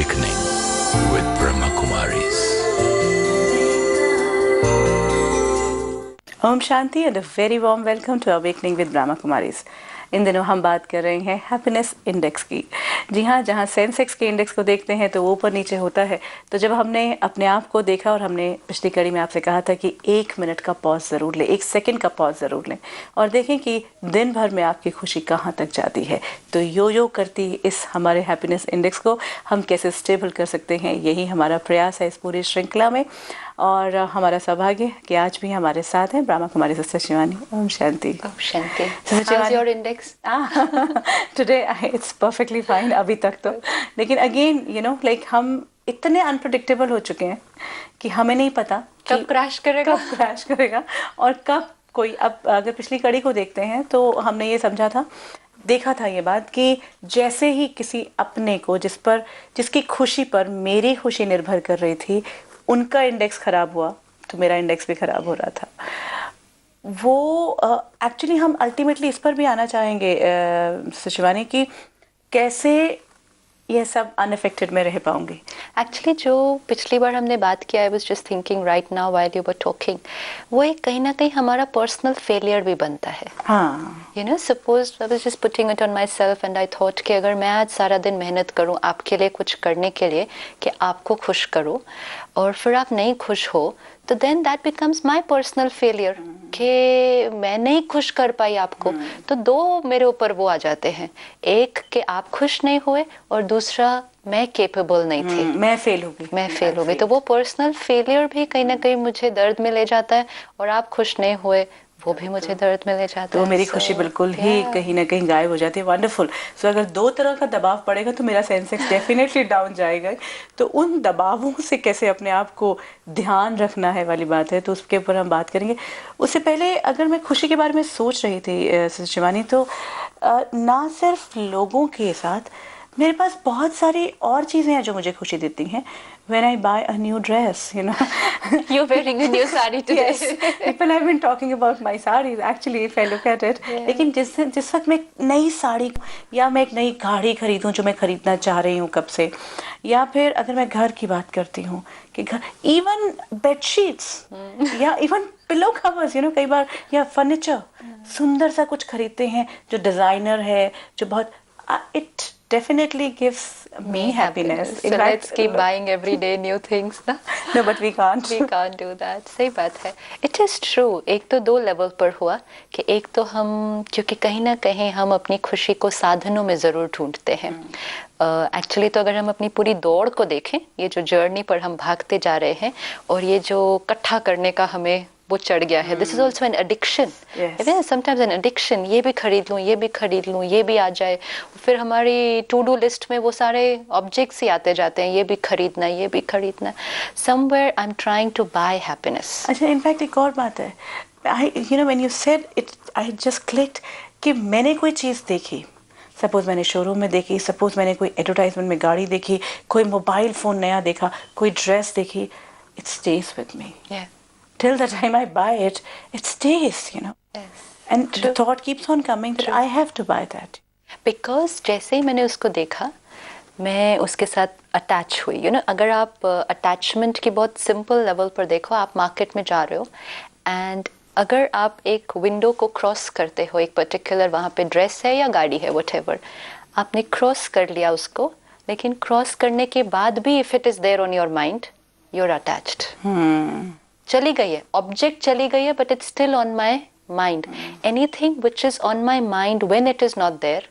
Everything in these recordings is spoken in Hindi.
Awakening with Brahma Kumaris. Om Shanti and a very warm welcome to awakening with Brahma Kumaris. इन दिनों हम बात कर रहे हैं हैप्पीनेस इंडेक्स की। जी हाँ, जहाँ सेंसेक्स के इंडेक्स को देखते हैं तो वो ऊपर नीचे होता है। तो जब हमने अपने आप को देखा और हमने पिछली कड़ी में आपसे कहा था कि 1 मिनट का पॉज ज़रूर लें, 1 सेकंड का पॉज ज़रूर लें और देखें कि दिन भर में आपकी खुशी कहाँ तक जाती है। तो यो करती इस हमारे हैप्पीनेस इंडेक्स को हम कैसे स्टेबल कर सकते हैं, यही हमारा प्रयास है इस पूरी श्रृंखला में। और हमारा सौभाग्य कि आज भी हमारे साथ हैं Brahma Kumari sister Shivani. Om Shanti. Om Shanti. Sister How's Shivani? your index? Today it's perfectly fine अभी तक तो। लेकिन अगेन लाइक हम इतने अनप्रडिक्टेबल हो चुके हैं कि हमें नहीं पता कब क्रैश करेगा और कब कोई। अब अगर पिछली कड़ी को देखते हैं तो हमने ये समझा था, देखा था ये बात कि जैसे ही किसी अपने को जिसकी खुशी पर मेरी खुशी निर्भर कर रही थी, उनका इंडेक्स खराब हुआ तो मेरा इंडेक्स भी खराब हो रहा था। वो एक्चुअली हम अल्टीमेटली इस पर भी आना चाहेंगे शिवानी कि कैसे ये सब अनअफेक्टेड में रह पाऊंगी। एक्चुअली जो पिछली बार हमने बात किया, I was just thinking right now while you were talking, वो एक कहीं ना कहीं हमारा पर्सनल फेलियर भी बनता है। हाँ, you know, suppose I was just putting it on my self and I thought कि अगर मैं आज सारा दिन मेहनत करूं आपके लिए कुछ करने के लिए कि आपको खुश करूं और फिर आप नहीं खुश हो, तो then that becomes my personal failure कि मैं नहीं खुश कर पाई आपको। तो दो मेरे ऊपर वो आ जाते हैं, एक कि आप खुश नहीं हुए और दूसरा मैं केपेबल नहीं थी, मैं फेल हो गई। तो वो पर्सनल फेलियर भी कहीं ना कहीं मुझे दर्द में ले जाता है और आप खुश नहीं हुए वो भी मुझे दर्द में ले जाता है। तो मेरी खुशी बिल्कुल ही कहीं ना कहीं गायब हो जाती है। वंडरफुल। सो अगर दो तरह का दबाव पड़ेगा तो मेरा सेंसेक्स डेफिनेटली डाउन जाएगा। तो उन दबावों से कैसे अपने आप को ध्यान रखना है वाली बात है, तो उसके ऊपर हम बात करेंगे। उससे पहले अगर मैं खुशी के बारे में सोच रही थी शिवानी, तो ना सिर्फ लोगों के साथ मेरे पास बहुत सारी और चीज़ें हैं जो मुझे खुशी देती हैं। When I buy a new dress, You're wearing a new sari today. Yes, people have been talking about my sarees actually if I look at it. Yeah. लेकिन जिस वक्त मैं एक नई साड़ी या मैं एक नई गाड़ी खरीदूं जो मैं खरीदना चाह रही हूँ कब से, या फिर अगर मैं घर की बात करती हूँ कि घर इवन बेडशीट्स या इवन पिलो कवर्स कई बार, या फर्नीचर सुंदर सा कुछ खरीदते हैं जो डिजाइनर है, जो बहुत it definitely gives me happiness. So let's keep buying every day new things, na? No, but we can't. We can't do that. सही बात है. It is true. एक तो दो लेवल पर हुआ कि एक तो हम, क्योंकि कहीं ना कहीं हम अपनी खुशी को साधनों में ज़रूर ढूंढते हैं। एक्चुअली तो अगर हम अपनी पूरी दौड़ को देखें, ये जो जर्नी पर हम भागते जा रहे हैं और ये जो इकट्ठा करने का हमें वो चढ़ गया है, this is also an addiction. Sometimes an addiction, ये भी खरीद लूँ, ये भी खरीद लूँ, ये भी आ जाए, फिर हमारी टू डू लिस्ट में वो सारे ऑब्जेक्ट्स ही आते जाते हैं, ये भी खरीदना, ये भी खरीदना। Somewhere I am trying to buy happiness. अच्छा, इनफैक्ट एक और बात है, when you said it I just clicked कि मैंने कोई चीज़ देखी, सपोज मैंने शोरूम में देखी, सपोज मैंने कोई एडवर्टाइजमेंट में गाड़ी देखी, कोई मोबाइल फ़ोन नया देखा, कोई ड्रेस देखी, it stage with me till the time I buy it, it stays, Yes. And the thought keeps on coming that I have to buy that. Because जैसे ही मैंने उसको देखा, मैं उसके साथ अटैच हुई। अगर आप अटैचमेंट की बहुत सिंपल लेवल पर देखो, आप मार्केट में जा रहे हो एंड अगर आप एक विंडो को क्रॉस करते हो, एक पर्टिकुलर वहाँ पे ड्रेस है या गाड़ी है, व्हाटएवर, आपने क्रॉस कर लिया उसको, लेकिन क्रॉस करने के बाद भी if it is there on your mind, you are attached. चली गई है, ऑब्जेक्ट चली गई है, but it's still on my mind. Anything which is on my mind when it is not there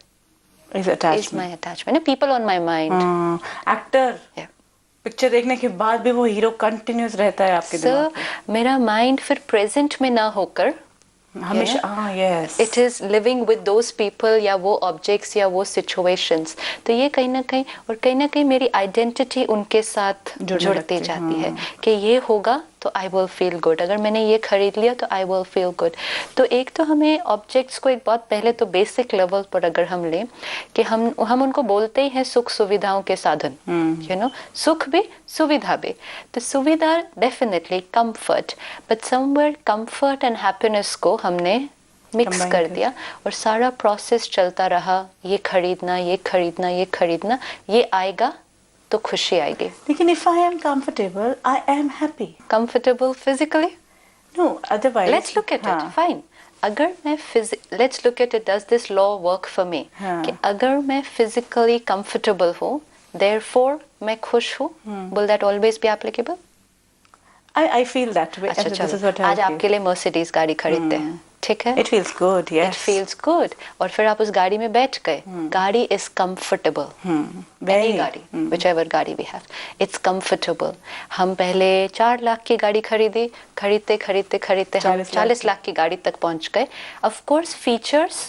is my attachment. People on my mind. Actor picture देखने के बाद भी वो हीरो कंटिन्यूस रहता है आपके दिमाग में। मेरा माइंड फिर प्रेजेंट में ना होकर हमेशा yes, it is living with those people या वो ऑब्जेक्ट्स या वो सिचुएशंस। तो ये कहीं ना कहीं मेरी आइडेंटिटी उनके साथ जुड़ती जाती है कि ये होगा तो आई विल फील गुड, अगर मैंने ये खरीद लिया तो आई विल फील गुड। तो एक तो हमें ऑब्जेक्ट्स को एक बहुत पहले तो बेसिक लेवल पर अगर हम लें कि हम उनको बोलते ही हैं सुख सुविधाओं के साधन, सुख भी सुविधा भी। तो सुविधा definitely comfort, but somewhere comfort and happiness को हमने मिक्स कर दिया और सारा प्रोसेस चलता रहा, ये खरीदना, ये खरीदना, ये खरीदना, ये आएगा तो खुशी आएगी. लेकिन if I am comfortable, I am happy. Comfortable physically? No, otherwise. Let's look at it. हाँ. Fine. अगर मैं let's look at it. Does this law work for me? हाँ. कि अगर मैं physically comfortable हूँ, therefore मैं खुश हूँ. Will that always be applicable? I feel that way. अच्छा This is चलो, what I आज feel. आपके लिए Mercedes गाड़ी खरीदते हैं, ठीक है? It feels good, yes. It feels good. और फिर आप उस गाड़ी में बैठ गए. गाड़ी is comfortable. Any Very. गाड़ी, whichever गाड़ी we have, it's comfortable. हम पहले 4 लाख की गाड़ी खरीदते हम 40 लाख की गाड़ी तक पहुंच गए. Of course features,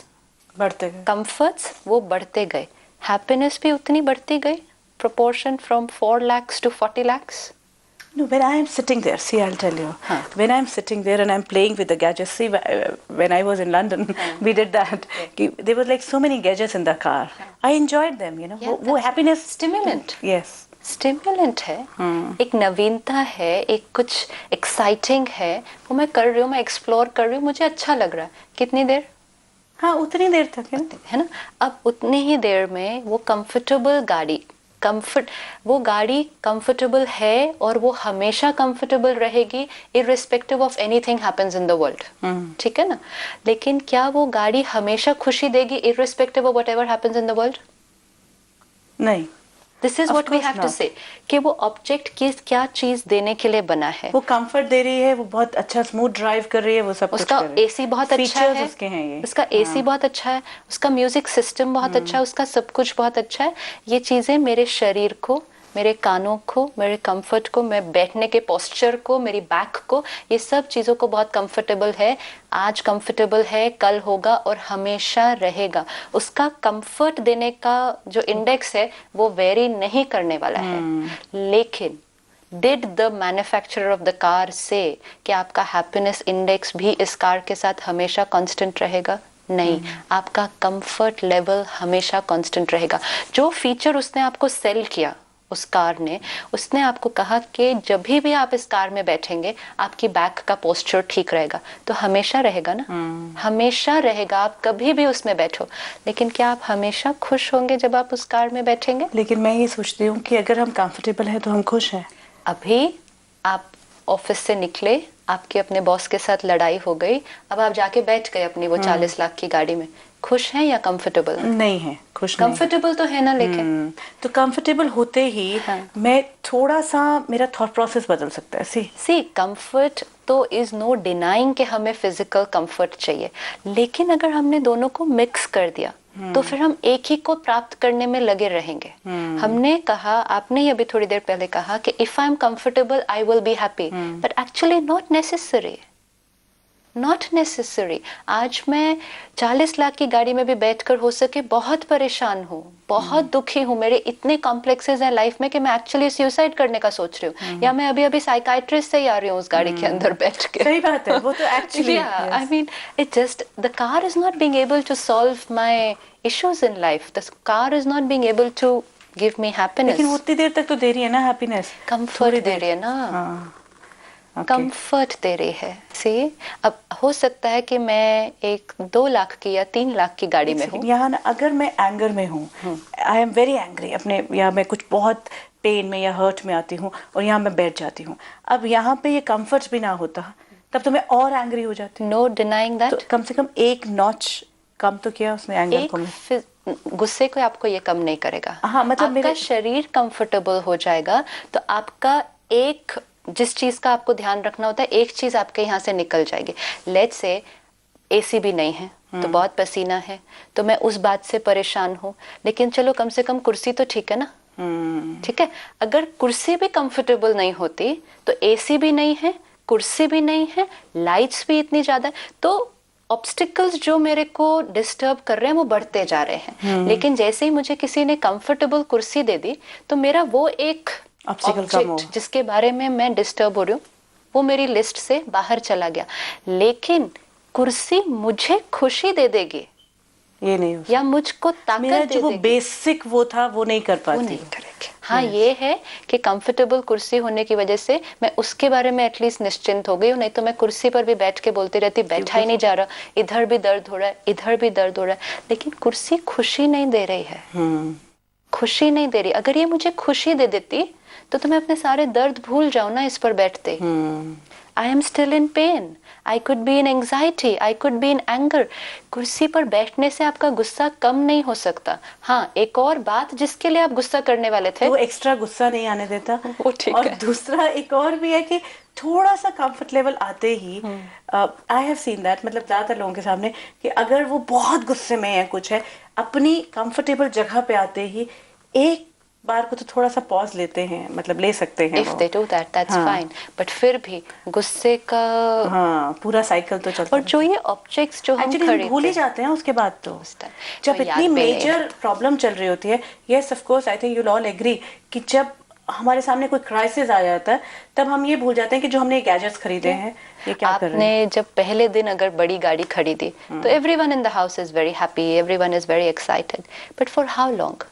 बढ़ते गए. comforts वो बढ़ते गए. Happiness भी उतनी बढ़ती गई. Proportion from 4 lakhs to 40 lakhs. No, when I am sitting there, see, I'll tell you. When I'm sitting there and I'm playing with the gadgets, see, when I was in London, we did that. There were like so many gadgets in the car. I enjoyed them, you know. Yeah, वो happiness. Stimulant. Yes. स्टिमुलेंट है. एक नवीनता है, एक कुछ एक्साइटिंग है, वो मैं कर रही हूँ, मैं एक्सप्लोर कर रही हूँ, मुझे अच्छा लग रहा है. कितनी देर? हाँ, उतनी देर तक है ना. अब उतनी ही देर में वो कंफर्टेबल गाड़ी, वो गाड़ी कंफर्टेबल है और वो हमेशा कंफर्टेबल रहेगी irrespective of anything happens in the world. ठीक है ना. लेकिन क्या वो गाड़ी हमेशा खुशी देगी irrespective of whatever happens in the world? नहीं. This is what we have to say कि वो ऑब्जेक्ट क्या चीज देने के लिए बना है. वो कंफर्ट दे रही है, वो बहुत अच्छा स्मूथ ड्राइव कर रही है, वो सब कुछ उसका कर रही है. एसी बहुत अच्छा है, उसके हैं ये. उसका एसी बहुत अच्छा है, उसका म्यूजिक सिस्टम बहुत अच्छा है, उसका सब कुछ बहुत अच्छा है. ये चीजें मेरे शरीर को, मेरे कानों को, मेरे कंफर्ट को, मैं बैठने के पोस्चर को, मेरी बैक को, ये सब चीजों को बहुत कंफर्टेबल है. आज कंफर्टेबल है, कल होगा और हमेशा रहेगा. उसका कंफर्ट देने का जो इंडेक्स है वो वेरी नहीं करने वाला है. लेकिन did the manufacturer of the car से कि आपका हैप्पीनेस इंडेक्स भी इस कार के साथ हमेशा कांस्टेंट रहेगा? नहीं. आपका कंफर्ट लेवल हमेशा कांस्टेंट रहेगा. जो फीचर उसने आपको सेल किया, उस कार ने, उसने आपको कहा कि जब भी आप इस कार में बैठेंगे आपकी बैक का पोस्चर ठीक रहेगा. तो हमेशा रहेगा ना. हमेशा रहेगा, आप कभी भी उसमें बैठो. लेकिन क्या आप हमेशा खुश होंगे जब आप उस कार में बैठेंगे? लेकिन मैं ये सोचती हूँ कि अगर हम कंफर्टेबल हैं तो हम खुश हैं. अभी आप ऑफिस से निकले, आपके अपने बॉस के साथ लड़ाई हो गई, अब आप जाके बैठ गए अपनी वो 40 लाख की गाड़ी में. खुश हैं या कंफर्टेबल? नहीं है, खुश. कंफर्टेबल तो है ना. लेकिन तो कंफर्टेबल होते ही मैं थोड़ा सा, मेरा थॉट प्रोसेस बदल सकता है. सी कंफर्ट तो इज नो डिनाइंग कि हमें फिजिकल कंफर्ट चाहिए. लेकिन अगर हमने दोनों को मिक्स कर दिया तो फिर हम एक ही को प्राप्त करने में लगे रहेंगे. हमने कहा, आपने ही अभी थोड़ी देर पहले कहा कि if I am comfortable I will be happy, but actually not necessary. आज मैं 40 लाख की गाड़ी में भी बैठकर हो सके बहुत परेशान हूँ, बहुत दुखी हूँ, मेरे इतने कॉम्प्लेक्सेस हैं लाइफ में कि मैं एक्चुअली सुसाइड करने का सोच रही हूँ, या मैं अभी साइकाइट्रिस्ट से ही आ रही हूँ उस गाड़ी के अंदर बैठ के. सही बात है. वो तो actually I mean it just the car is not being able to solve my issues in life. The car is not being able to give me happiness. लेकिन उतनी देर तक तो दे रही है ना हैप्पीनेस. कंफर्ट दे रही है ना. कंफर्ट दे रही है. सी, अब हो सकता है कि मैं 2 लाख की या 3 लाख की गाड़ी में हूँ. यहाँ ना, अगर मैं एंगर में हूँ, आई एम वेरी एंग्री अपने, या मैं कुछ बहुत पेन में या हर्ट में आती हूँ और यहाँ मैं बैठ जाती हूँ. अब यहाँ पे ये कंफर्ट भी ना होता तब तो मैं और एंग्री हो जाती. No denying that. तो कम से कम एक नॉच कम तो किया उसने एंगर को. गुस्से को आपको ये कम नहीं करेगा. हाँ, मतलब आपका शरीर कंफर्टेबल हो जाएगा तो आपका एक, जिस चीज का आपको ध्यान रखना होता है, एक चीज आपके यहाँ से निकल जाएगी. लेट्स से एसी भी नहीं है तो बहुत पसीना है, तो मैं उस बात से परेशान हूँ. लेकिन चलो कम से कम कुर्सी तो ठीक है ना. ठीक है. अगर कुर्सी भी कंफर्टेबल नहीं होती तो एसी भी नहीं है, कुर्सी भी नहीं है, लाइट्स भी इतनी ज्यादा है, तो ऑब्स्टिकल्स जो मेरे को डिस्टर्ब कर रहे हैं वो बढ़ते जा रहे हैं. लेकिन जैसे ही मुझे किसी ने कंफर्टेबल कुर्सी दे दी तो मेरा वो एक ऑब्जेक्ट जिसके बारे में मैं डिस्टर्ब हो रही हूँ वो मेरी लिस्ट से बाहर चला गया. लेकिन कुर्सी मुझे खुशी दे देगी, ये नहीं या मुझको ताकत दे देगी. वो बेसिक वो था वो नहीं कर पाती. वो नहीं करेगी. हाँ, ये है कि कंफर्टेबल कुर्सी होने की वजह से मैं उसके बारे में एटलीस्ट निश्चिंत हो गई हूँ. नहीं तो मैं कुर्सी पर भी बैठ के बोलती रहती, बैठा ही नहीं जा रहा, इधर भी दर्द हो रहा है, इधर भी दर्द हो रहा है. लेकिन कुर्सी खुशी नहीं दे रही है. खुशी नहीं दे रही, अगर ये मुझे खुशी दे देती तो मैं अपने सारे दर्द भूल जाऊं ना इस पर बैठते। I am still in pen, I could be in anxiety, I could be in anger. कुर्सी पर बैठने से आपका गुस्सा कम नहीं हो सकता। हाँ, एक और बात जिसके लिए आप गुस्सा करने वाले थे, वो एक्स्ट्रा गुस्सा नहीं आने देता। वो ठीक और है। दूसरा एक और भी है कि थोड़ा सा कंफर्ट लेवल आते ही, आई हैव सीन दैट, मतलब ज्यादातर लोगों के सामने, कि अगर वो बहुत गुस्से में है, कुछ है, अपनी कंफर्टेबल जगह पे आते ही एक बार को तो थोड़ा सा पॉज लेते हैं, मतलब ले सकते हैं। If they do that that's fine, but फिर भी गुस्से का पूरा साइकिल तो चलता और जो ये ऑब्जेक्ट्स जो हम एक्चुअली खरीदते भूल ही जाते हैं उसके बाद तो, जब तो इतनी याद भी नहीं मेजर प्रॉब्लम चल रही होती है। Yes of course, I think you all agree कि जब हमारे सामने कोई क्राइसिस आ जाता है तब हम ये भूल जाते हैं कि जो हमने गैजेट्स खरीदे हैं ये क्या कर रहे हैं। आपने जब पहले दिन अगर बड़ी गाड़ी खरीदी तो everyone in the house is very happy, everyone is very excited, but for how long?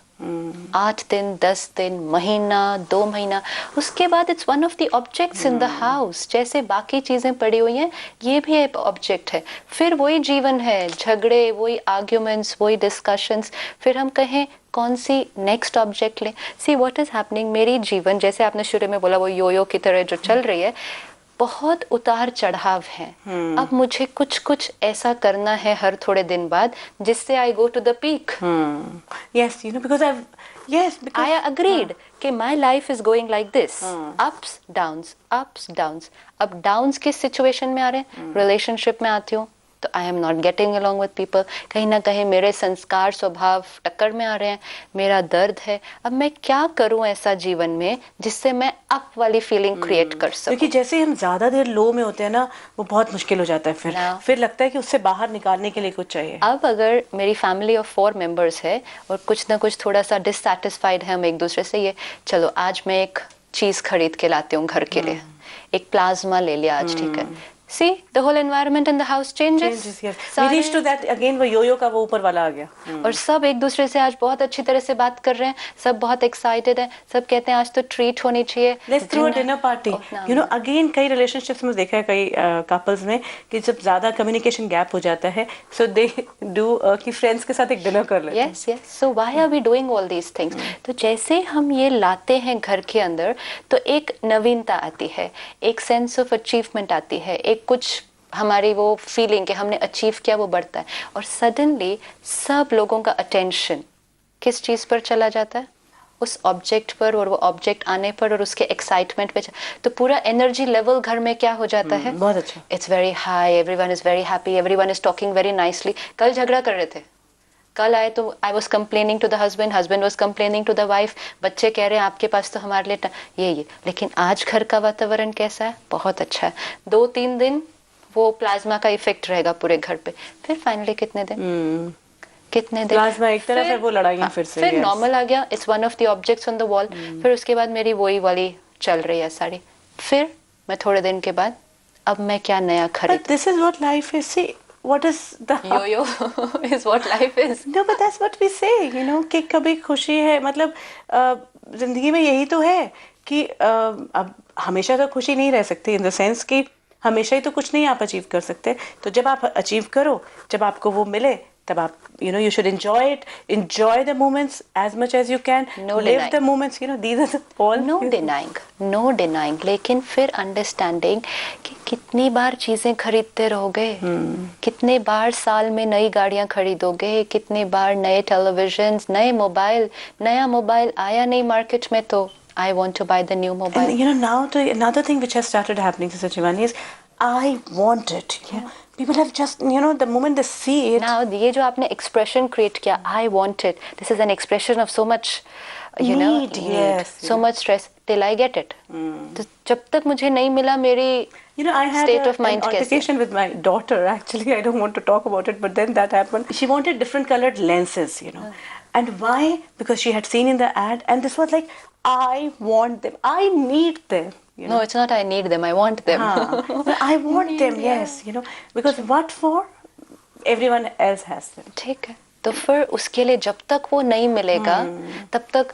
8 दिन, 10 दिन, महीना, 2 महीना, उसके बाद it's one of the objects in the house. जैसे बाकी चीजें पड़ी हुई हैं, ये भी एक ऑब्जेक्ट है। फिर वही जीवन है, झगड़े, वही आर्ग्यूमेंट्स, वही डिस्कशंस। फिर हम कहें कौन सी नेक्स्ट ऑब्जेक्ट लें? सी व्हाट इज हैपनिंग, मेरी जीवन, जैसे आपने शुरू में बोला, वो योयो की तरह जो चल रही है, बहुत उतार चढ़ाव है। अब मुझे कुछ कुछ ऐसा करना है हर थोड़े दिन बाद जिससे I go to the peak. Yes, you know, because I agreed कि my life is going like this, ups downs, ups downs. अब डाउन्स किस सिचुएशन में आ रहे हैं? रिलेशनशिप में आती हूँ तो I am not getting along with people, कहीं ना कहीं मेरे संस्कार स्वभाव टक्कर में आ रहे हैं, मेरा दर्द है। अब मैं क्या करूं ऐसा जीवन में जिससे मैं अप वाली फीलिंग क्रिएट कर सकूं? क्योंकि जैसे हम ज्यादा देर लो में होते हैं ना, वो बहुत मुश्किल हो जाता है। फिर लगता है कि उससे बाहर निकालने के लिए कुछ चाहिए। अब अगर मेरी फैमिली ऑफ 4 मेंबर्स है और कुछ ना कुछ थोड़ा सा डिससैटिस्फाइड है हम एक दूसरे से, ये चलो आज मैं एक चीज खरीद के लाती हूँ घर के लिए, एक प्लाज्मा ले लिया आज, ठीक है। See, the whole environment in the house changes. Yes. We reached to that again, वो योयो का वो ऊपर वाला आ गया। और सब एक दूसरे से आज बहुत अच्छी तरह से बात कर रहे हैं, सब बहुत एक्साइटेड हैं, सब कहते हैं आज तो ट्रीट होनी चाहिए। Let's throw a dinner party. You know, again कई relationships में देखा है, कई couples में, कि जब ज्यादा communication gap हो जाता है, so they do कि friends के साथ एक dinner कर लेते हैं। Yes, yes. So why are we doing all these things? तो जैसे हम ये लाते हैं घर के अंदर, तो एक नवीनता आती है, एक सेंस ऑफ अचीवमेंट आती है, एक कुछ हमारी वो फीलिंग कि हमने अचीव किया वो बढ़ता है। और सडनली सब लोगों का अटेंशन किस चीज पर चला जाता है? उस ऑब्जेक्ट पर, और वो ऑब्जेक्ट आने पर और उसके एक्साइटमेंट पे, तो पूरा एनर्जी लेवल घर में क्या हो जाता है? बहुत अच्छा। It's very high, everyone is very happy, everyone is talking very nicely. कल झगड़ा कर रहे थे, कल आए तो I was complaining to the husband, husband was complaining to the wife, बच्चे कह रहे हैं आपके पास तो हमारे लिए ये। लेकिन आज घर का वातावरण कैसा है? बहुत अच्छा है। 2-3 दिन वो प्लाज्मा का इफेक्ट रहेगा पूरे घर पे, फिर फाइनली कितने दिन कितने दिन प्लाज्मा एक तरफ है, वो लड़ाइयाँ फिर से, फिर नॉर्मल आ गया, it's one of the objects on the wall. फिर उसके बाद मेरी वही वाली चल रही है साड़ी। फिर मैं थोड़े दिन के बाद अब मैं क्या नया खरीद? This is what life is. See what is the yo-yo is what life is. No, but that's what we say, you know, कि कभी खुशी है, मतलब जिंदगी में यही तो है कि अब हमेशा तो खुशी नहीं रह सकती, इन द सेंस कि हमेशा ही तो कुछ नहीं आप अचीव कर सकते। तो जब आप अचीव करो, जब आपको वो मिले, तब आप, you know, you should enjoy the moments as much as you can. No live denying. the moments, you know, these are the all. No denying. लेकिन फिर अंडरस्टैंडिंग कि कितनी बार चीजें खरीदते रहोगे, कितने बार साल में नई गाड़ियां खरीदोगे, कितनी बार नए टेलीविजन, नए मोबाइल, नया मोबाइल आया नहीं मार्केट में तो I want to buy the new mobile. And you know, now another thing which has started happening, Sister Shivani, is I want it. Yeah. People have just, you know, the moment they see it. Now, ये जो आपने expression create किया, I want it. This is an expression of so much, you know, yes, so much stress till I get it. तो जब तक मुझे नहीं मिला, मेरी You know, I had state of mind an altercation with my daughter. Actually, I don't want to talk about it, but then that happened. She wanted different colored lenses, you know. And why? Because she had seen in the ad, and this was like, I want them. I need them. You know? No, it's not I need them, I want them. I want them, yes. You know, because what for? Everyone else has them. ठीक है, तो फिर उसके लिए जब तक वो नहीं मिलेगा, तब तक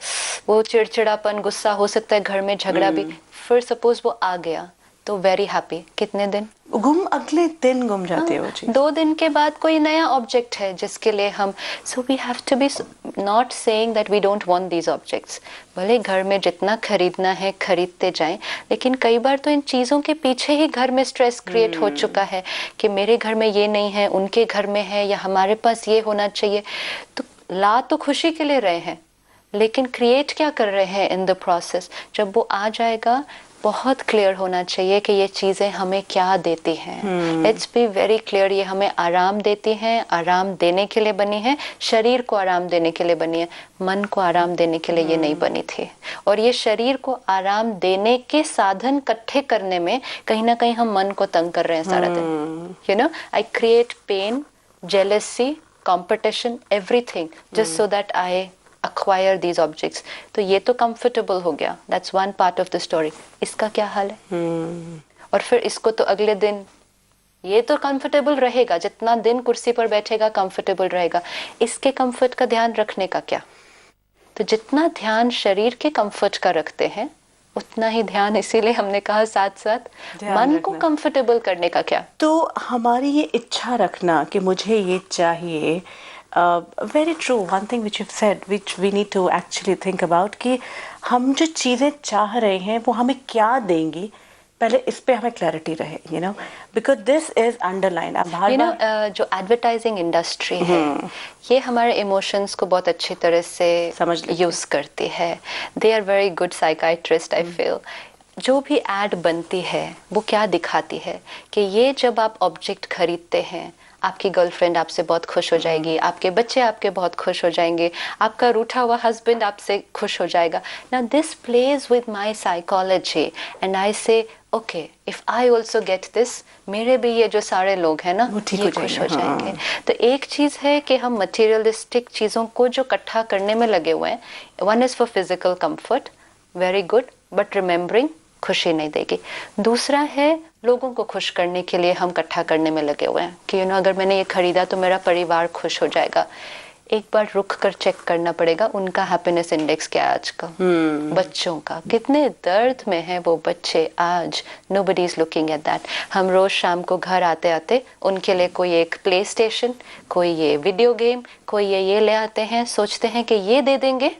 वो चिड़चिड़ापन, गुस्सा हो सकता है, घर में झगड़ा भी। फिर सपोज वो आ गया तो वेरी हैप्पी, कितने दिन अगले दिन गुम जाते हैं वो चीज। 2 दिन के बाद कोई नया ऑब्जेक्ट है जिसके लिए हम, so we have to be, not saying that we don't want these objects, भले घर में जितना खरीदना है खरीदते जाएं, लेकिन कई बार तो इन चीज़ों के पीछे ही घर में स्ट्रेस क्रिएट हो चुका है कि मेरे घर में ये नहीं है, उनके घर में है, या हमारे पास ये होना चाहिए। तो ला तो खुशी के लिए रहे हैं, लेकिन क्रिएट क्या कर रहे हैं इन द प्रोसेस। जब वो आ जाएगा, बहुत क्लियर होना चाहिए कि ये चीज़ें हमें क्या देती हैं। लेट्स बी वेरी क्लियर, ये हमें आराम देती हैं, आराम देने के लिए बनी है, शरीर को आराम देने के लिए बनी है, मन को आराम देने के लिए ये नहीं बनी थी। और ये शरीर को आराम देने के साधन इकट्ठे करने में कहीं ना कहीं हम मन को तंग कर रहे हैं सारा दिन। You know, I create pain, jealousy, competition, everything just so that I acquire these objects। तो ये तो comfortable हो गया, that's one part of the story। इसका क्या हाल है? और फिर इसको तो अगले दिन ये तो comfortable रहेगा, जितना दिन कुर्सी पर बैठेगा comfortable रहेगा, इसके comfort का ध्यान रखने का क्या? तो जितना ध्यान शरीर के comfort का रखते हैं, उतना ही ध्यान, इसीलिए हमने कहा साथ साथ मन को comfortable करने का क्या? तो हमारी ये इच्छा रखना कि मुझे ये चाहिए, very true, one thing which you've said which we need to actually think about, कि हम जो चीज़ें चाह रहे हैं वो हमें क्या देंगी, पहले इस पे हमें क्लैरिटी रहे, you know, because this is underlined। you know, जो एडवर्टाइजिंग इंडस्ट्री है, ये हमारे इमोशंस को बहुत अच्छी तरह से यूज करती है। They are very good psychiatrist, I feel. जो भी एड बनती है वो क्या दिखाती है कि ये जब आप ऑब्जेक्ट खरीदते हैं, आपकी गर्लफ्रेंड आपसे बहुत खुश हो जाएगी, आपके बच्चे आपके बहुत खुश हो जाएंगे, आपका रूठा हुआ हस्बैंड आपसे खुश हो जाएगा। Now this plays with my psychology and I say okay, if I also get this, मेरे भी ये जो सारे लोग हैं ना, ये खुश हो जाएंगे। तो एक चीज़ है कि हम मटेरियलिस्टिक चीज़ों को जो इकट्ठा करने में लगे हुए हैं, one is for physical comfort, very good, but remembering खुशी नहीं देगी। दूसरा है लोगों को खुश करने के लिए हम इकट्ठा करने में लगे हुए हैं कि अगर मैंने ये खरीदा तो मेरा परिवार खुश हो जाएगा। एक बार रुक कर चेक करना पड़ेगा उनका हैप्पीनेस इंडेक्स क्या है आज का। बच्चों का कितने दर्द में है वो बच्चे आज, nobody is looking at that. हम रोज शाम को घर आते आते उनके लिए कोई एक प्ले स्टेशन, कोई ये वीडियो गेम, कोई ये ले आते हैं, सोचते हैं कि ये दे देंगे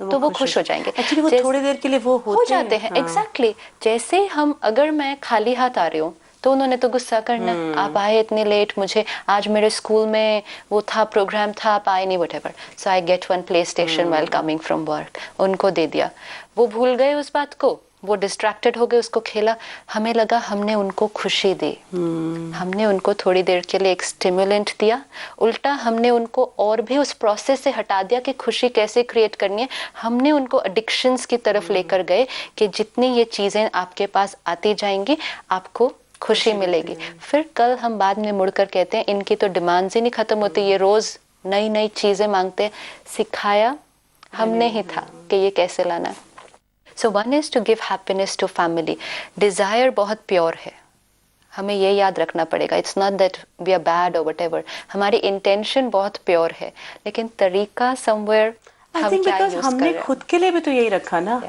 तो वो खुश हो जाएंगे। एक्चुअली वो थोड़ी देर के लिए वो हो जाते हैं। एग्जैक्टली जैसे हम, अगर मैं खाली हाथ आ रही हूँ तो उन्होंने तो गुस्सा करना, आप आए इतने लेट, मुझे आज मेरे स्कूल में वो था, प्रोग्राम था, आप आए नहीं, whatever. So I get one play station while coming from work, उनको दे दिया, वो भूल गए उस बात को, वो डिस्ट्रैक्टेड हो गए, उसको खेला, हमें लगा हमने उनको खुशी दी, हमने उनको थोड़ी देर के लिए एक स्टिमुलेंट दिया, उल्टा हमने उनको और भी उस प्रोसेस से हटा दिया कि खुशी कैसे क्रिएट करनी है। हमने उनको एडिक्शंस की तरफ लेकर गए कि जितनी ये चीज़ें आपके पास आती जाएंगी आपको खुशी मिलेगी। फिर कल हम बाद में मुड़कर कहते हैं इनकी तो डिमांड्स ही नहीं खत्म होती, ये रोज नई नई चीजें मांगते हैं। सिखाया हमने ही था कि ये कैसे लाना है। So one is to give happiness to family. Desire बहुत प्योर है, हमें ये याद रखना पड़ेगा। It's not that we are bad और व्हाटएवर, हमारी इंटेंशन बहुत प्योर है, लेकिन तरीका समवेयर हम क्या यूज कर रहे हैं। हमने खुद के लिए भी तो यही रखा ना।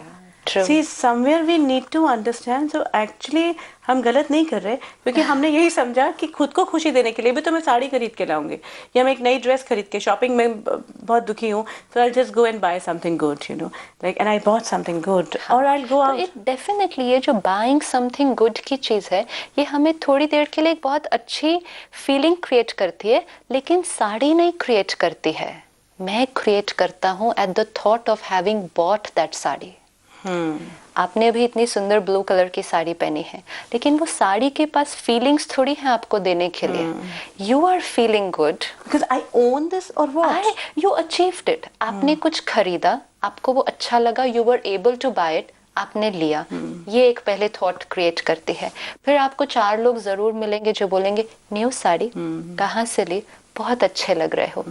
See, somewhere we need to understand, so actually हम गलत नहीं कर रहे, क्योंकि हमने यही समझा कि खुद को खुशी देने के लिए भी तो मैं साड़ी खरीद के लाऊंगी, या मैं एक नई ड्रेस खरीद के, शॉपिंग में बहुत दुखी हूँ तो I'll just go and buy something good, you know, like, and I bought something good, or I'll go out। तो definitely ये जो buying something good की चीज़ है, ये हमें थोड़ी देर के लिए एक बहुत अच्छी फीलिंग क्रिएट करती है, लेकिन साड़ी नहीं क्रिएट करती है। मैं क्रिएट करता हूँ at the thought of having bought that sari. आपने अभी इतनी सुंदर ब्लू कलर की साड़ी पहनी है, लेकिन वो साड़ी के पास फीलिंग्स थोड़ी है आपको देने के लिए। You are feeling good because I own this, और व्हाट, यू अचीव्ड इट। आपने कुछ खरीदा, आपको वो अच्छा लगा, you were able to buy it, आपने लिया। ये एक पहले थॉट क्रिएट करती है। फिर आपको 4 लोग जरूर मिलेंगे जो बोलेंगे न्यू साड़ी कहाँ से ली, बहुत अच्छे लग रहे हो,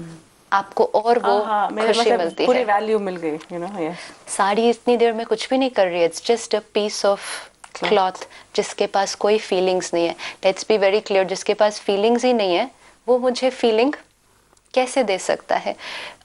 आपको और वो खुशी मिलती है, पूरी वैल्यू मिल गई, you know, yes। साड़ी इतनी देर में कुछ भी नहीं कर रही है, it's just a piece of cloth जिसके पास कोई फीलिंग्स नहीं है। लेट्स बी वेरी क्लियर, जिसके पास फीलिंग्स ही नहीं है वो मुझे फीलिंग कैसे दे सकता है।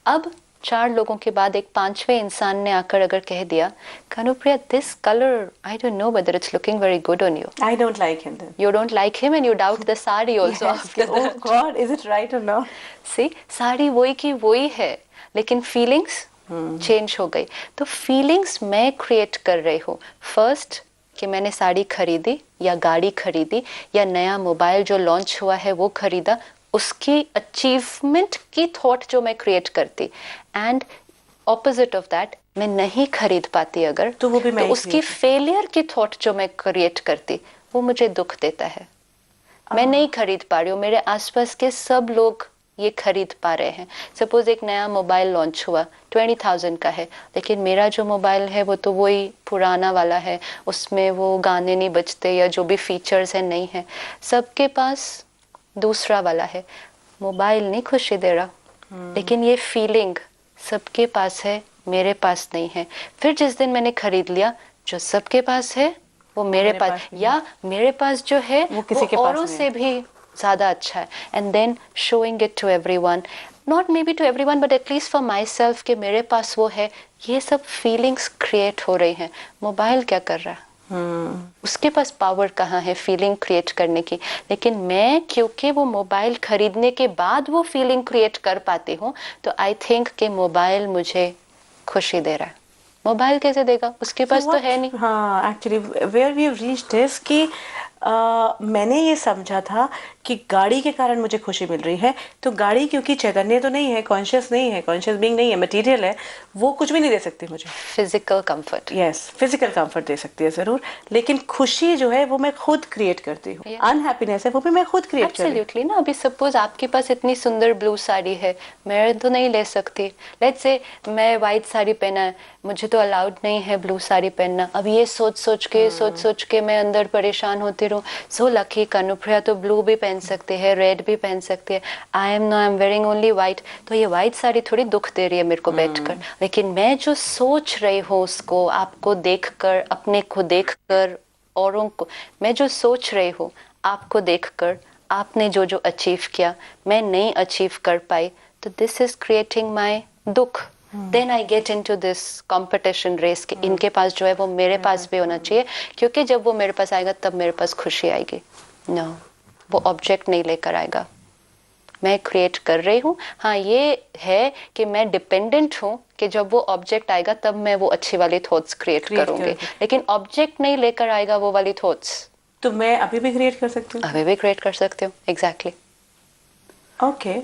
अब 4 लोगों के बाद एक 5वें इंसान ने आकर अगर कह दिया, Kanupriya, this colour, I don't know whether it's looking very good on you. I don't like him then. You don't like him and you doubt the sari also Yes. after Oh that. God, is it right or not? See, sari वही की वही है, लेकिन फीलिंग्स चेंज हो गई. तो फीलिंग्स मैं क्रिएट कर रही हूँ. फर्स्ट कि मैंने साड़ी खरीदी या गाड़ी खरीदी या नया मोबाइल जो लॉन्च हुआ है वो खरीदा, उसकी अचीवमेंट की थॉट जो मैं क्रिएट करती. एंड ऑपोजिट ऑफ दैट, मैं नहीं खरीद पाती अगर, तो वो भी मैं उसकी फेलियर की थॉट जो मैं क्रिएट करती, वो मुझे दुख देता है. मैं नहीं खरीद पा रही हूँ, मेरे आसपास के सब लोग ये खरीद पा रहे हैं. सपोज एक नया मोबाइल लॉन्च हुआ, 20,000 का है, लेकिन मेरा जो मोबाइल है वो तो वही पुराना वाला है, उसमें वो गाने नहीं बजते या जो भी फीचर्स है नहीं है. सबके पास दूसरा वाला है. मोबाइल नहीं खुशी दे रहा, लेकिन ये फीलिंग सबके पास है, मेरे पास नहीं है. फिर जिस दिन मैंने खरीद लिया, जो सबके पास है वो मेरे पास, या मेरे पास जो है वो किसी के पास औरों नहीं से भी ज़्यादा अच्छा है. And then showing it to everyone, not may be to everyone but at least for myself, कि मेरे पास वो है. ये सब फीलिंग्स क्रिएट हो रही हैं. मोबाइल क्या कर रहा है? उसके पास पावर कहाँ है फीलिंग क्रिएट करने की. लेकिन मैं क्योंकि वो मोबाइल खरीदने के बाद वो फीलिंग क्रिएट कर पाती हूँ, तो आई थिंक कि मोबाइल मुझे खुशी दे रहा है. मोबाइल कैसे देगा? उसके पास तो है नहीं. हाँ, actually where we have reached this कि मैंने ये समझा था कि गाड़ी के कारण मुझे खुशी मिल रही है, तो गाड़ी क्योंकि चैतन्य तो नहीं है, कॉन्शियस नहीं है, कॉन्शियस बीइंग नहीं है, मटेरियल है, वो कुछ भी नहीं दे सकती मुझे. Physical comfort. Yes, physical comfort दे सकती है जरूर, लेकिन खुशी जो है वो मैं खुद क्रिएट करती हूँ. अनहैप्पीनेस है वो भी मैं खुद क्रिएट करती हूँ. एब्सोल्युटली ना. अभी सपोज आपके पास इतनी सुंदर ब्लू साड़ी है, मैं तो नहीं ले सकती. लेट्स से मैं वाइट साड़ी पहना है, मुझे तो अलाउड नहीं है ब्लू साड़ी पहनना. अब ये सोच सोच के मैं अंदर परेशान होती रहूं. सो लकी, कानुप्रिया तो ब्लू भी पहन सकते हैं, रेड भी पहन सकते हैं. I am wearing only white. तो ये वाइट साड़ी थोड़ी दुख दे रही है मेरे को बैठकर, लेकिन मैं जो सोच रही हूँ उसको, आपको देखकर, अपने को देखकर, औरों को, मैं जो सोच रही हूँ आपको देखकर, आपने जो जो अचीव किया मैं नहीं अचीव कर पाई, तो दिस इज क्रिएटिंग माई दुख. Then I get into this competition race कि इनके पास जो है वो मेरे पास भी होना चाहिए, क्योंकि जब वो मेरे पास आएगा तब मेरे पास खुशी आएगी. नो, वो ऑब्जेक्ट नहीं लेकर आएगा, मैं क्रिएट कर रही हूँ. हाँ, ये है कि मैं डिपेंडेंट हूँ कि जब वो ऑब्जेक्ट आएगा तब मैं वो अच्छी वाली थॉट्स क्रिएट करूंगी, लेकिन ऑब्जेक्ट नहीं लेकर आएगा वो वाली थॉट्स. तो मैं अभी भी क्रिएट कर सकती हूँ. अभी भी क्रिएट कर सकते हो. Exactly. Okay,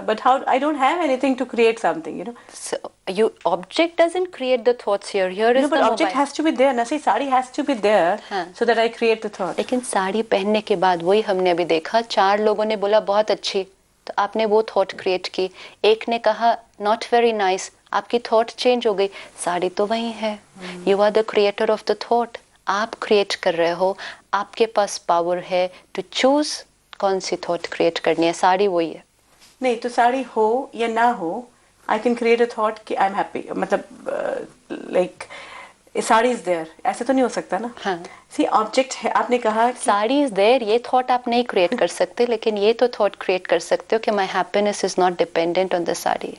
but how? I don't have anything to create something, you know. So you object doesn't create the thoughts here. Here is No, but the object mobile. has to be there. Na, see, sari has to be there हाँ. so that I create the thought. लेकिन साड़ी पहनने के बाद वही हमने अभी देखा, 4 लोगों ने बोला बहुत अच्छी, तो आपने वो थॉट क्रिएट की. एक ने कहा नॉट वेरी नाइस, आपकी थॉट चेंज हो गई. साड़ी तो वही है. You are the creator of the thought. आप क्रिएट कर रहे हो, आपके पास पावर है टू चूज कौन सी थॉट क्रिएट करनी है. साड़ी वही है. नहीं तो साड़ी हो या ना हो, I can create a thought कि आई एम हैप्पी. मतलब लाइक साड़ी इज देयर, ऐसे तो नहीं हो सकता ना. हाँ. सी ऑब्जेक्ट है. आपने कहा साड़ी इज देयर, ये थॉट आप नहीं क्रिएट कर सकते, लेकिन ये तो थॉट क्रिएट कर सकते हो कि my happiness is not dependent on the sari.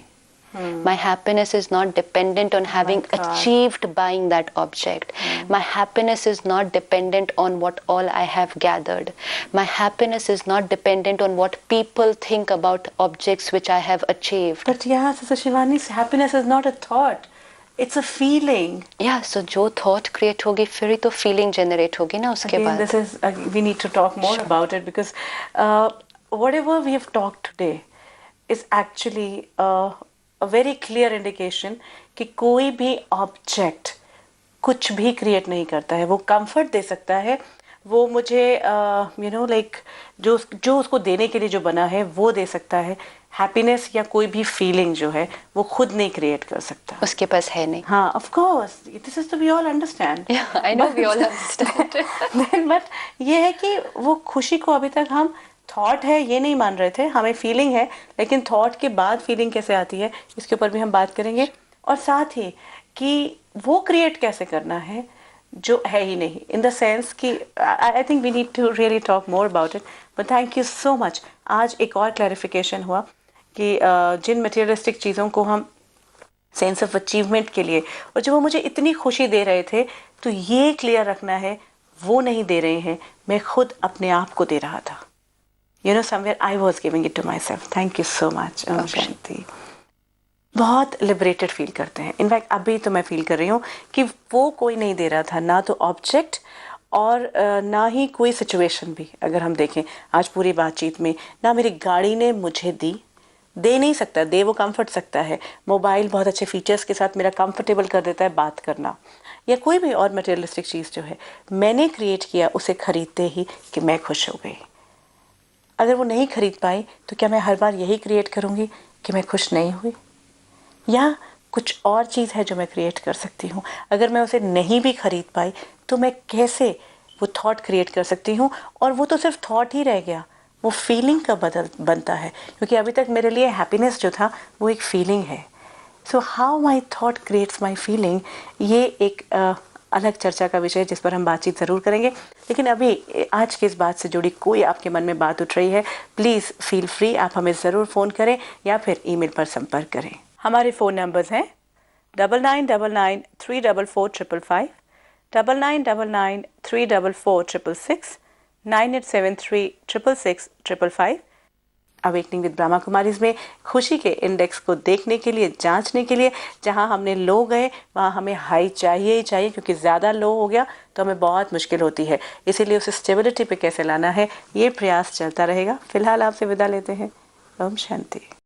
My happiness is not dependent on having achieved buying that object. My happiness is not dependent on what all I have gathered. My happiness is not dependent on what people think about objects which I have achieved. But yeah, Sister Shivani, happiness is not a thought. It's a feeling. Yeah, so जो thought create होगी फिर ही तो feeling generate होगी ना उसके Again, बाद. this is we need to talk more about it because whatever we have talked today is actually a very clear indication कि कोई भी ऑब्जेक्ट कुछ भी क्रिएट नहीं करता है. वो कंफर्ट दे सकता है, वो मुझे यू नो लाइक जो उसको देने के लिए जो बना है वो दे सकता है. हैप्पीनेस या कोई भी फीलिंग जो है वो खुद नहीं क्रिएट कर सकता. उसके पास है नहीं. हाँ, ऑफ कोर्स, दिस इज तो we all understand. I know we all understand. But ये है कि वो खुशी को अभी तक हम थॉट है ये नहीं मान रहे थे, हमें फीलिंग है, लेकिन थॉट के बाद फीलिंग कैसे आती है इसके ऊपर भी हम बात करेंगे. और साथ ही कि वो क्रिएट कैसे करना है जो है ही नहीं, इन द सेंस कि I think we need to really talk more about it. But thank you so much. आज एक और क्लैरिफिकेशन हुआ कि जिन मटेरियलिस्टिक चीज़ों को हम सेंस ऑफ अचीवमेंट के लिए, और जब वो मुझे इतनी खुशी दे रहे थे, तो ये क्लियर रखना है वो नहीं दे रहे हैं, मैं खुद अपने आप को दे रहा था. Somewhere I was giving it to myself. Thank you so much. Om Shanti. बहुत लिबरेटेड फील करते हैं. इनफैक्ट अभी तो मैं फील कर रही हूँ कि वो कोई नहीं दे रहा था, ना तो ऑब्जेक्ट और ना ही कोई सिचुएशन भी. अगर हम देखें आज पूरी बातचीत में, ना मेरी गाड़ी ने मुझे दे नहीं सकता, दे वो कंफर्ट सकता है. मोबाइल बहुत अच्छे फीचर्स के साथ मेरा कंफर्टेबल कर देता है बात करना, या कोई भी और मटेरियलिस्टिक चीज़ जो है मैंने क्रिएट किया उसे खरीदते ही कि मैं खुश हो गई. अगर वो नहीं खरीद पाई तो क्या मैं हर बार यही क्रिएट करूँगी कि मैं खुश नहीं हुई, या कुछ और चीज़ है जो मैं क्रिएट कर सकती हूँ. अगर मैं उसे नहीं भी खरीद पाई तो मैं कैसे वो थॉट क्रिएट कर सकती हूँ, और वो तो सिर्फ थॉट ही रह गया, वो फीलिंग का बनता है. क्योंकि अभी तक मेरे लिए हैप्पीनेस जो था वो एक फीलिंग है. So how my thought creates my feeling, ये एक अलग चर्चा का विषय है जिस पर हम बातचीत ज़रूर करेंगे. लेकिन अभी आज की इस बात से जुड़ी कोई आपके मन में बात उठ रही है, प्लीज़ फील फ्री, आप हमें ज़रूर फ़ोन करें या फिर ईमेल पर संपर्क करें. हमारे फ़ोन नंबर्स हैं 9999344555, 9999344666, 9873666555. अवेकनिंग विद ब्रह्मा कुमारीज में खुशी के इंडेक्स को देखने के लिए, जांचने के लिए, जहां हमने लो गए वहां हमें हाई चाहिए ही चाहिए, क्योंकि ज़्यादा लो हो गया तो हमें बहुत मुश्किल होती है. इसीलिए उस स्टेबिलिटी पे कैसे लाना है, ये प्रयास चलता रहेगा. फिलहाल आपसे विदा लेते हैं. ओम शांति.